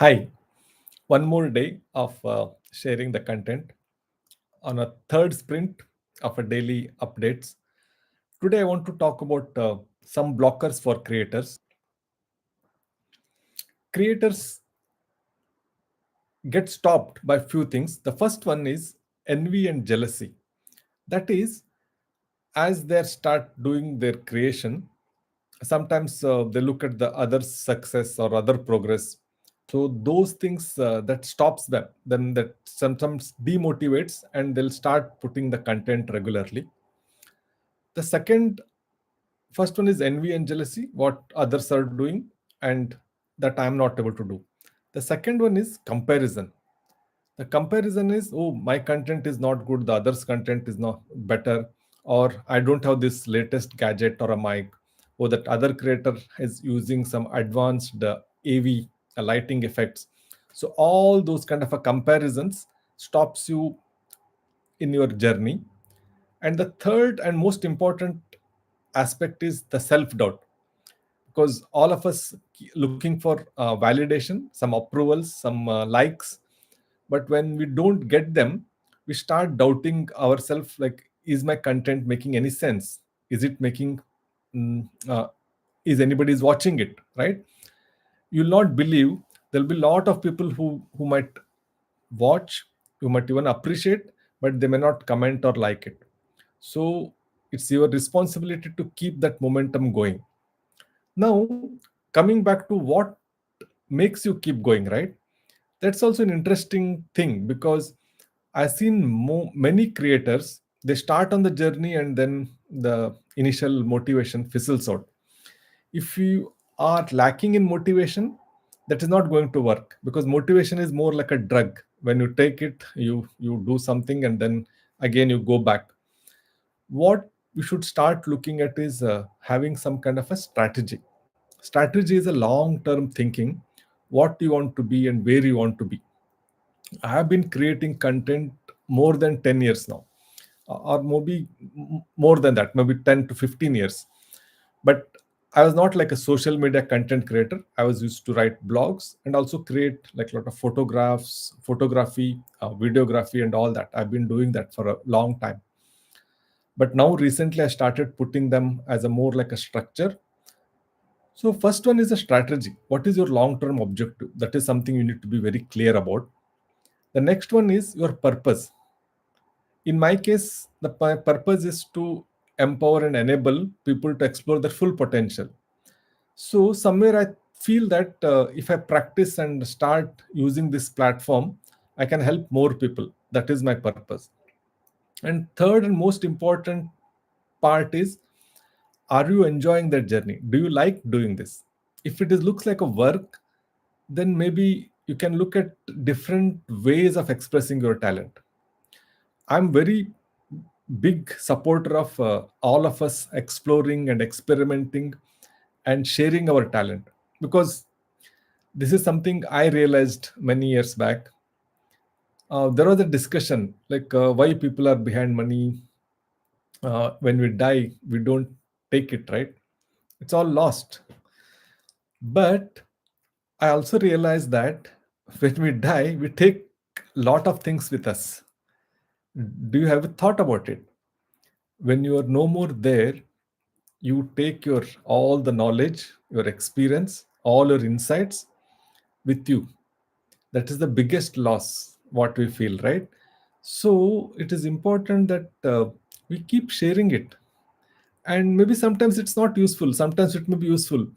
Hi, one more day of sharing the content on a third sprint of a daily updates. Today, I want to talk about some blockers for creators. Creators get stopped by few things. The first one is envy and jealousy. That is, as they start doing their creation, sometimes they look at the other's success or other progress. So those things that stops them, then that sometimes demotivates, and they'll start putting the content regularly. The second, first one is envy and jealousy, what others are doing and that I'm not able to do. The second one is comparison. The comparison is, oh, my content is not good, the other's content is not better, or I don't have this latest gadget or a mic, or that other creator is using some advanced AV lighting effects. So all those kind of a comparisons stops you in your journey. And the third and most important aspect is the self doubt, because all of us looking for validation, some approvals, some likes, but when we don't get them, we start doubting ourselves, like, is my content making any sense? Is it making mm, uh, is anybody's watching it, right? You'll not believe, there'll be a lot of people who might watch, you might even appreciate, but they may not comment or like it. So it's your responsibility to keep that momentum going. Now, coming back to what makes you keep going, right? That's also an interesting thing, because I've seen many creators, they start on the journey and then the initial motivation fizzles out. If you are lacking in motivation, that is not going to work, because motivation is more like a drug. When you take it, you do something and then again you go back. What we should start looking at is having some kind of a strategy. Strategy is a long term thinking, what you want to be and where you want to be. I have been creating content more than 10 years now, or maybe more than that, maybe 10 to 15 years. But I was not like a social media content creator. I was used to write blogs and also create like a lot of photographs, photography, videography, and all that. I've been doing that for a long time. But now recently I started putting them as a more like a structure. So first one is a strategy. What is your long term objective? That is something you need to be very clear about. The next one is your purpose. In my case, the purpose is to empower and enable people to explore their full potential. So somewhere I feel that if I practice and start using this platform, I can help more people. That is my purpose. And third and most important part is, are you enjoying that journey? Do you like doing this? If it is looks like a work, then maybe you can look at different ways of expressing your talent. I'm very big supporter of all of us exploring and experimenting and sharing our talent, because this is something I realized many years back. There was a discussion like why people are behind money. When we die, we don't take it, right? It's all lost. But I also realized that when we die, we take a lot of things with us. Do you have a thought about it? When you are no more there, you take your all the knowledge, your experience, all your insights with you. That is the biggest loss what we feel, right? So it is important that we keep sharing it. And maybe sometimes it's not useful, sometimes it may be useful.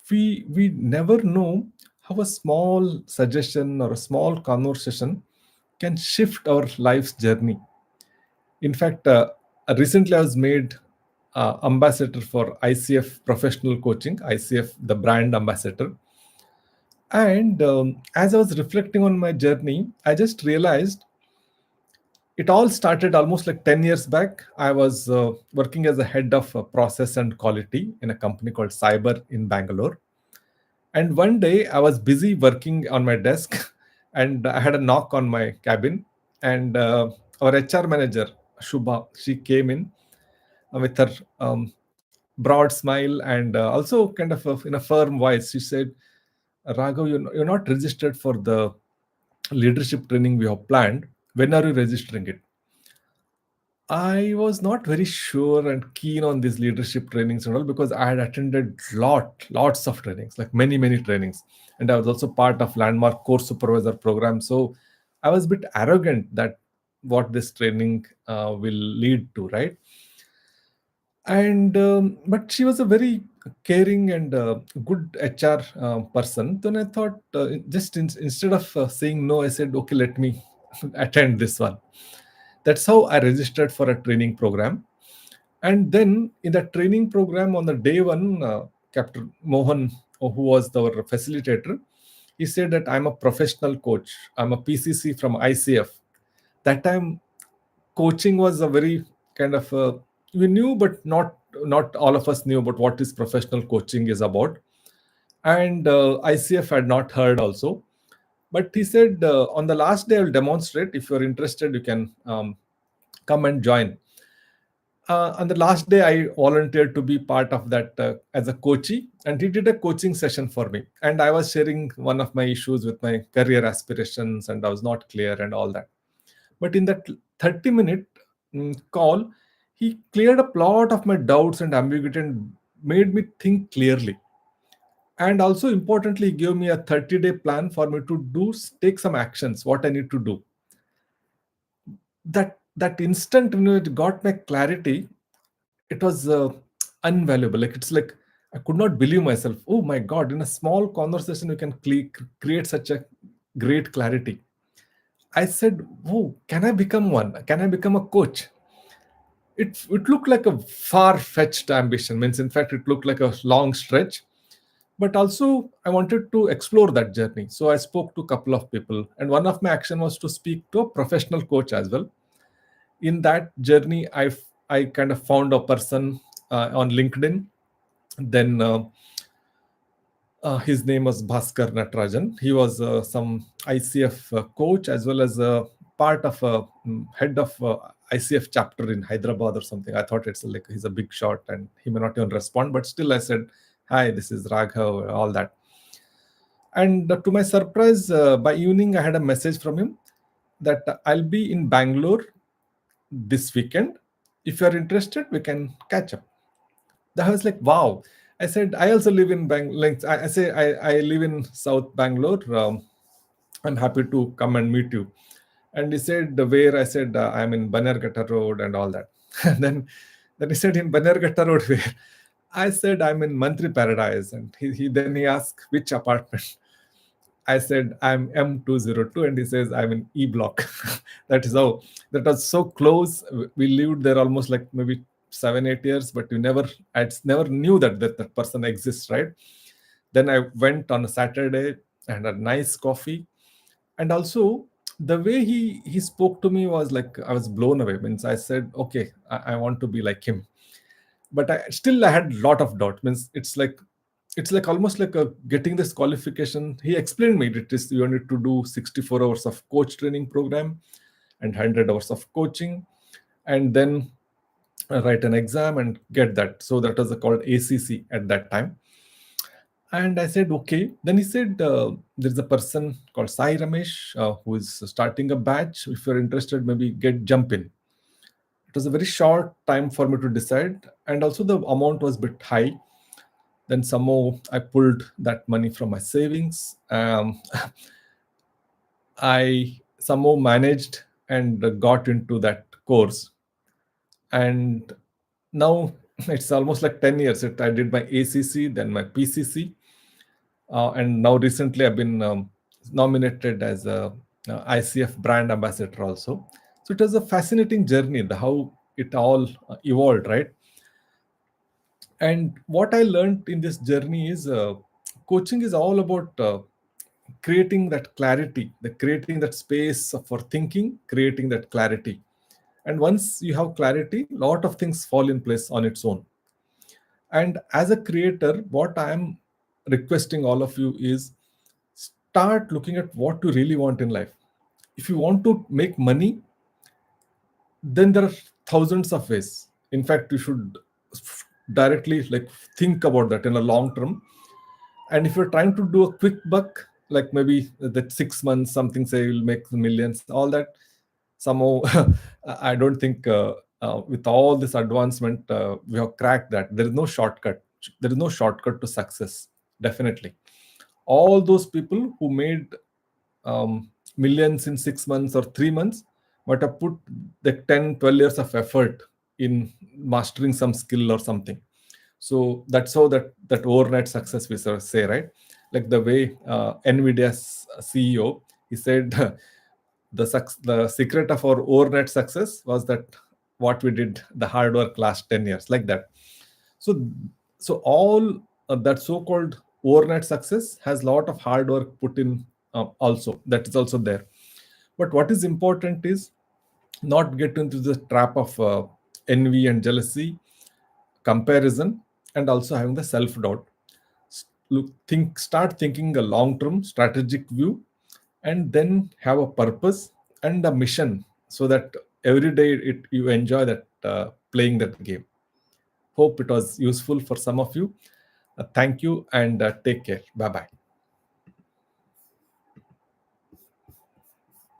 We never know how a small suggestion or a small conversation can shift our life's journey. In fact, recently I was made ambassador for ICF Professional Coaching, ICF, the brand ambassador. And as I was reflecting on my journey, I just realized it all started almost like 10 years back. I was working as a head of process and quality in a company called Cyber in Bangalore. And one day I was busy working on my desk and I had a knock on my cabin. And our HR manager, Shubha, she came in with her broad smile and also kind of in a firm voice. She said, Raghav, you're not registered for the leadership training we have planned. When are you registering it? I was not very sure and keen on these leadership trainings and all, because I had attended lots of trainings, like many trainings, and I was also part of landmark course supervisor program. So I was a bit arrogant that what this training will lead to, right? And but she was a very caring and good HR person. Then I thought, just instead of saying no, I said, okay, let me attend this one. That's how I registered for a training program. And then in the training program on the day one, Captain Mohan, who was our facilitator, he said that I'm a professional coach. I'm a PCC from ICF. That time, coaching was a very kind of we knew, but not all of us knew about what is professional coaching is about. And ICF had not heard also. But he said, on the last day, I will demonstrate. If you're interested, you can come and join. On the last day, I volunteered to be part of that as a coachee, and he did a coaching session for me. And I was sharing one of my issues with my career aspirations, and I was not clear and all that. But in that 30-minute call, he cleared up a lot of my doubts and ambiguity and made me think clearly. And also, importantly, he gave me a 30-day plan for me to take some actions, what I need to do. That instant, it got my clarity. It was invaluable. Like, it's like I could not believe myself. Oh my God! In a small conversation, you can create such a great clarity. I said, "Oh, can I become one? Can I become a coach?" It looked like a far-fetched ambition. Means, in fact, it looked like a long stretch. But also, I wanted to explore that journey. So I spoke to a couple of people, and one of my action was to speak to a professional coach as well. In that journey, I kind of found a person on LinkedIn. Then his name was Bhaskar Natarajan. He was some ICF coach, as well as a part of a head of ICF chapter in Hyderabad or something. I thought it's like he's a big shot and he may not even respond, but still I said, "Hi, this is Raghav," all that. And to my surprise, by evening I had a message from him that I'll be in Bangalore this weekend. If you're interested, we can catch up. That was like, wow. I said, I also live in Bangalore. I say, I live in South Bangalore. I'm happy to come and meet you. And he said, where? I said, I'm in Banerghatta Road and all that. And then he said, in Banerghatta Road, where? I said, I'm in Mantri Paradise. And then he asked, which apartment? I said, I'm M202. And he says, I'm in E block. That is how, that was so close. We lived there almost like maybe 7-8 years, but I never knew that person exists, right? Then I went on a Saturday and a nice coffee. And also, the way he spoke to me was like, I was blown away. Means, I said, okay, I want to be like him. But I had a lot of doubt. Means, it's like almost like getting this qualification. He explained me it is you need to do 64 hours of coach training program and 100 hours of coaching, and then write an exam and get that. So that was called ACC at that time. And I said, okay. Then he said, there's a person called Sai Ramesh who is starting a batch. If you're interested, maybe jump in. It was a very short time for me to decide. And also the amount was a bit high. Then somehow I pulled that money from my savings. I somehow managed and got into that course. And now it's almost like 10 years. I did my ACC, then my PCC. And now recently I've been nominated as a ICF brand ambassador also. So it was a fascinating journey, how it all evolved, right? And what I learned in this journey is coaching is all about creating that clarity, creating that space for thinking, creating that clarity. And once you have clarity, a lot of things fall in place on its own. And as a creator, what I am requesting all of you is start looking at what you really want in life. If you want to make money, then there are thousands of ways. In fact, you should directly like think about that in a long term. And if you're trying to do a quick buck, like maybe that 6 months, something say you'll make millions, all that, somehow, I don't think with all this advancement, we have cracked that. There is no shortcut. There is no shortcut to success, definitely. All those people who made millions in 6 months or 3 months, but have put the 10, 12 years of effort in mastering some skill or something. So that's how that overnight success we sort of say, right? Like the way Nvidia's CEO, he said, the secret of our overnight success was that what we did the hard work last 10 years, like that. So all that so-called overnight success has a lot of hard work put in, also that is also there. But what is important is not get into the trap of envy and jealousy, comparison, and also having the self doubt. Start thinking a long term strategic view, and then have a purpose and a mission, so that every day you enjoy that playing that game. Hope it was useful for some of you. Thank you, and take care. Bye bye.